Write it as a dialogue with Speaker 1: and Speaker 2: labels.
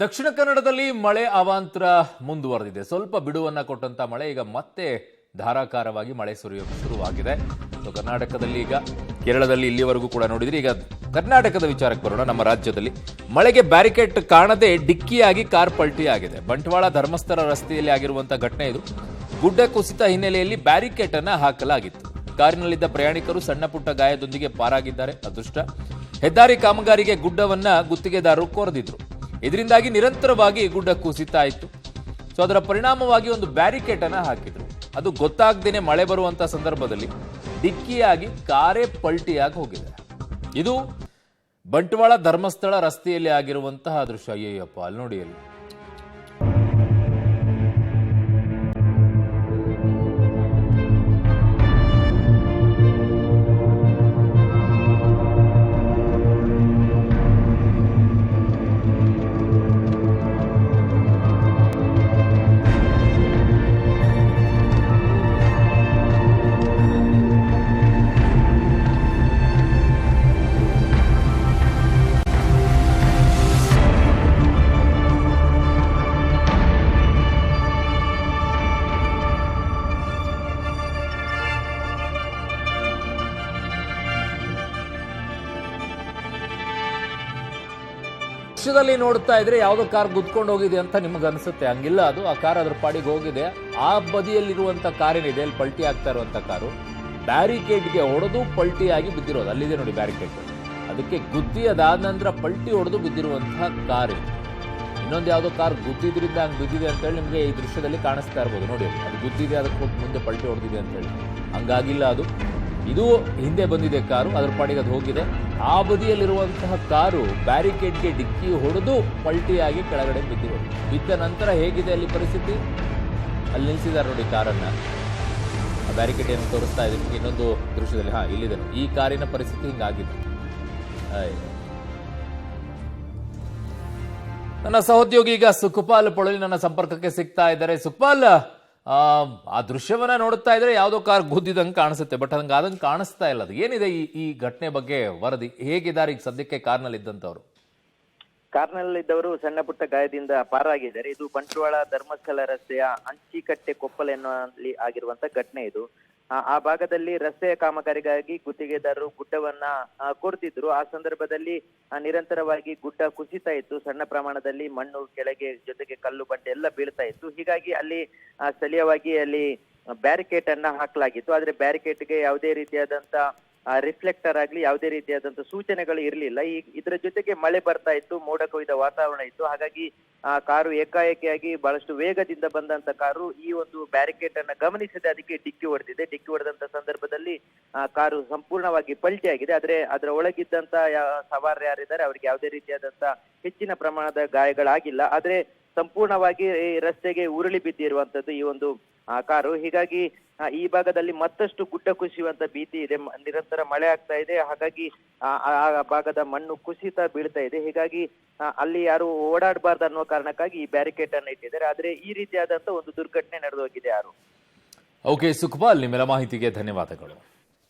Speaker 1: ದಕ್ಷಿಣ ಕನ್ನಡದಲ್ಲಿ ಮಳೆ ಅವಾಂತರ ಮುಂದುವರೆದಿದೆ. ಸ್ವಲ್ಪ ಬಿಡುವನ್ನ ಕೊಟ್ಟಂತ ಮಳೆ ಈಗ ಮತ್ತೆ ಧಾರಾಕಾರವಾಗಿ ಮಳೆ ಸುರಿಯೋಕೆ ಶುರುವಾಗಿದೆ. ಕರ್ನಾಟಕದಲ್ಲಿ ಈಗ ಕೇರಳದಲ್ಲಿ ಇಲ್ಲಿವರೆಗೂ ಕೂಡ ನೋಡಿದ್ರೆ ಈಗ ಕರ್ನಾಟಕದ ವಿಚಾರಕ್ಕೆ ಬರೋಣ. ನಮ್ಮ ರಾಜ್ಯದಲ್ಲಿ ಮಳೆಗೆ ಬ್ಯಾರಿಕೇಡ್ ಕಾಣದೆ ಡಿಕ್ಕಿಯಾಗಿ ಕಾರ್ ಪಲ್ಟಿ ಆಗಿದೆ. ಬಂಟ್ವಾಳ ಧರ್ಮಸ್ಥಳ ರಸ್ತೆಯಲ್ಲಿ ಆಗಿರುವಂತಹ ಘಟನೆ ಇದು. ಗುಡ್ಡ ಕುಸಿತ ಹಿನ್ನೆಲೆಯಲ್ಲಿ ಬ್ಯಾರಿಕೇಡ್ ಅನ್ನ ಹಾಕಲಾಗಿತ್ತು. ಕಾರಿನಲ್ಲಿದ್ದ ಪ್ರಯಾಣಿಕರು ಸಣ್ಣ ಪುಟ್ಟ ಗಾಯದೊಂದಿಗೆ ಪಾರಾಗಿದ್ದಾರೆ. ಅದೃಷ್ಟ ಹೆದ್ದಾರಿ ಕಾಮಗಾರಿಗೆ ಗುಡ್ಡವನ್ನ ಗುತ್ತಿಗೆದಾರರು ಕೊರೆದಿದ್ರು. ಇದರಿಂದಾಗಿ ನಿರಂತರವಾಗಿ ಗುಡ್ಡ ಕುಸಿತ ಇತ್ತು. ಸೊ ಅದರ ಪರಿಣಾಮವಾಗಿ ಒಂದು ಬ್ಯಾರಿಕೇಡ್ ಅನ್ನ ಹಾಕಿದ್ರು. ಅದು ಗೊತ್ತಾಗದೇನೆ ಮಳೆ ಬರುವಂತ ಸಂದರ್ಭದಲ್ಲಿ ಡಿಕ್ಕಿಯಾಗಿ ಕಾರೇ ಪಲ್ಟಿಯಾಗಿ ಹೋಗಿದೆ. ಇದು ಬಂಟ್ವಾಳ ಧರ್ಮಸ್ಥಳ ರಸ್ತೆಯಲ್ಲಿ ಆಗಿರುವಂತಹ ದೃಶ್ಯ. ಅಯ್ಯಪ್ಪ, ಅಲ್ಲಿ ನೋಡಿ ಅಲ್ಲಿ ದೃಶ್ಯದಲ್ಲಿ ನೋಡ್ತಾ ಇದ್ರೆ ಯಾವುದೋ ಕಾರ್ ಗುದ್ಕೊಂಡು ಹೋಗಿದೆ ಅಂತ ನಿಮ್ಗೆ ಅನ್ಸುತ್ತೆ. ಹಂಗಿಲ್ಲ, ಅದು ಆ ಕಾರ್ ಅದ್ರ ಪಾಡಿಗೆ ಹೋಗಿದೆ. ಆ ಬದಿಯಲ್ಲಿರುವಂತ ಕಾರೇನಿದೆ ಅಲ್ಲಿ ಪಲ್ಟಿ ಆಗ್ತಾ ಇರುವಂತ ಕಾರು ಬ್ಯಾರಿಕೇಡ್ಗೆ ಹೊಡೆದು ಪಲ್ಟಿ ಆಗಿ ಬಿದ್ದಿರೋದು. ಅಲ್ಲಿದೆ ನೋಡಿ ಬ್ಯಾರಿಕೇಡ್, ಅದಕ್ಕೆ ಗುದ್ದಿ ಅದಾದ ನಂತರ ಪಲ್ಟಿ ಹೊಡೆದು ಬಿದ್ದಿರುವಂತಹ ಕಾರ್ ಇದು. ಇನ್ನೊಂದು ಯಾವುದೋ ಕಾರ್ ಗುದ್ದಿದ್ರಿಂದ ಹಂಗೆ ಬಿದ್ದಿದೆ ಅಂತ ಹೇಳಿ ನಿಮಗೆ ಈ ದೃಶ್ಯದಲ್ಲಿ ಕಾಣಿಸ್ತಾ ಇರ್ಬೋದು. ನೋಡಿ ಅದು ಗುದ್ದಿದೆ, ಅದಕ್ಕೆ ಮುಂದೆ ಪಲ್ಟಿ ಹೊಡೆದಿದೆ ಅಂತ ಹೇಳಿ. ಹಂಗಾಗಿಲ್ಲ, ಅದು ಇದು ಹಿಂದೆ ಬಂದಿದೆ ಕಾರು, ಅದ್ರ ಪಾಡಿಗೆ ಅದು ಹೋಗಿದೆ. ಆ ಬದಿಯಲ್ಲಿರುವಂತಹ ಕಾರು ಬ್ಯಾರಿಕೇಡ್ಗೆ ಡಿಕ್ಕಿ ಹೊಡೆದು ಪಲ್ಟಿಯಾಗಿ ಕೆಳಗಡೆ ಬಿದ್ದಿರೋದು. ಬಿದ್ದ ನಂತರ ಹೇಗಿದೆ ಅಲ್ಲಿ ಪರಿಸ್ಥಿತಿ, ಅಲ್ಲಿ ನಿಲ್ಲಿಸಿದ್ದಾರೆ ನೋಡಿ ಕಾರನ್ನ. ಆ ಬ್ಯಾರಿಕೇಡ್ ಏನು ತೋರಿಸ್ತಾ ಇದೆ ನಿಮಗೆ ಇನ್ನೊಂದು ದೃಶ್ಯದಲ್ಲಿ. ಇಲ್ಲಿದೆ ಈ ಕಾರಿನ ಪರಿಸ್ಥಿತಿ ಹಿಂಗಾಗಿದೆ. ನನ್ನ ಸಹೋದ್ಯೋಗಿ ಈಗ ಸುಖಪಾಲ್ ಪೊಳಲಿ ನನ್ನ ಸಂಪರ್ಕಕ್ಕೆ ಸಿಗ್ತಾ ಇದ್ದಾರೆ. ಸುಖಪಾಲ್, ಆ ದೃಶ್ಯವನ್ನ ನೋಡ್ತಾ ಇದ್ರೆ ಯಾವುದೋ ಕಾರ್ ಗುದ್ದಿದಂಗೆ ಕಾಣಿಸುತ್ತೆ, ಬಟ್ ಆದಂಗೆ ಕಾಣಿಸ್ತಾ ಇಲ್ಲ. ಅದು ಏನಿದೆ ಈ ಘಟನೆ ಬಗ್ಗೆ ವರದಿ? ಹೇಗಿದ್ದಾರೆ ಈಗ ಸದ್ಯಕ್ಕೆ ಕಾರ್ನಲ್ಲಿದ್ದಂಥವ್ರು?
Speaker 2: ಕಾರ್ನಲ್ಲಿದ್ದವರು ಸಣ್ಣ ಪುಟ್ಟ ಗಾಯದಿಂದ ಪಾರಾಗಿದ್ದಾರೆ. ಇದು ಬಂಟ್ವಾಳ ಧರ್ಮಸ್ಥಳ ರಸ್ತೆಯ ಅಂಚಿಕಟ್ಟೆ ಕೊಪ್ಪಲ್ ಎನ್ನುವಲ್ಲಿ ಆಗಿರುವಂತ ಘಟನೆ ಇದು. ಆ ಭಾಗದಲ್ಲಿ ರಸ್ತೆಯ ಕಾಮಗಾರಿಗಾಗಿ ಗುತ್ತಿಗೆದಾರರು ಗುಡ್ಡವನ್ನ ಕೊರೆದಿದ್ರು. ಆ ಸಂದರ್ಭದಲ್ಲಿ ನಿರಂತರವಾಗಿ ಗುಡ್ಡ ಕುಸಿತಾ ಇತ್ತು. ಸಣ್ಣ ಪ್ರಮಾಣದಲ್ಲಿ ಮಣ್ಣು ಕೆಳಗೆ, ಜೊತೆಗೆ ಕಲ್ಲು ಬಂಡೆ ಎಲ್ಲ ಬೀಳ್ತಾ ಇತ್ತು. ಹೀಗಾಗಿ ಅಲ್ಲಿ ಸ್ಥಳೀಯವಾಗಿ ಅಲ್ಲಿ ಬ್ಯಾರಿಕೇಡ್ ಅನ್ನ ಹಾಕಲಾಗಿತ್ತು. ಆದ್ರೆ ಬ್ಯಾರಿಕೇಡ್ಗೆ ಯಾವುದೇ ರೀತಿಯಾದಂತ ರಿಫ್ಲೆಕ್ಟರ್ ಆಗ್ಲಿ ಯಾವುದೇ ರೀತಿಯಾದಂತ ಸೂಚನೆಗಳು ಇರಲಿಲ್ಲ. ಇದರ ಜೊತೆಗೆ ಮಳೆ ಬರ್ತಾ ಇತ್ತು, ಮೋಡ ಕೊಯ್ದ ವಾತಾವರಣ ಇತ್ತು. ಹಾಗಾಗಿ ಆ ಕಾರು ಏಕಾಏಕಿಯಾಗಿ ಬಹಳಷ್ಟು ವೇಗದಿಂದ ಬಂದಂತ ಕಾರು ಈ ಒಂದು ಬ್ಯಾರಿಕೇಡ್ ಅನ್ನ ಗಮನಿಸದೆ ಅದಕ್ಕೆ ಡಿಕ್ಕಿ ಹೊಡೆದಿದೆ. ಡಿಕ್ಕಿ ಹೊಡೆದಂತ ಸಂದರ್ಭದಲ್ಲಿ ಕಾರು ಸಂಪೂರ್ಣವಾಗಿ ಪಲ್ಟಿ ಆಗಿದೆ. ಆದ್ರೆ ಅದರ ಒಳಗಿದ್ದಂತ ಸವಾರರು ಯಾರಿದ್ದಾರೆ ಅವರಿಗೆ ಯಾವುದೇ ರೀತಿಯಾದಂತ ಹೆಚ್ಚಿನ ಪ್ರಮಾಣದ ಗಾಯಗಳಾಗಿಲ್ಲ. ಆದ್ರೆ ಸಂಪೂರ್ಣವಾಗಿ ರಸ್ತೆಗೆ ಉರುಳಿ ಬಿದ್ದಿರುವಂತದ್ದು ಈ ಒಂದು ಕಾರು. ಹೀಗಾಗಿ ಈ ಭಾಗದಲ್ಲಿ ಮತ್ತಷ್ಟು ಗುಡ್ಡ ಕುಸಿಯುವಂತ ಭೀತಿ ಇದೆ. ನಿರಂತರ ಮಳೆ ಆಗ್ತಾ ಇದೆ. ಹಾಗಾಗಿ ಆ ಭಾಗದ ಮಣ್ಣು ಕುಸಿತ ಬೀಳ್ತಾ ಇದೆ. ಹೀಗಾಗಿ ಅಲ್ಲಿ ಯಾರು ಓಡಾಡಬಾರ್ದು ಅನ್ನೋ ಕಾರಣಕ್ಕಾಗಿ ಈ ಬ್ಯಾರಿಕೇಡ್ ಅನ್ನ ಇಟ್ಟಿದ್ದಾರೆ. ಆದ್ರೆ ಈ ರೀತಿಯಾದಂತ ಒಂದು ದುರ್ಘಟನೆ ನಡೆದು ಹೋಗಿದೆ. ಯಾರು
Speaker 1: ಓಕೆ ಸುಖಪಾಲ್, ನಿಮ್ಮೆಲ್ಲ ಮಾಹಿತಿಗೆ ಧನ್ಯವಾದಗಳು.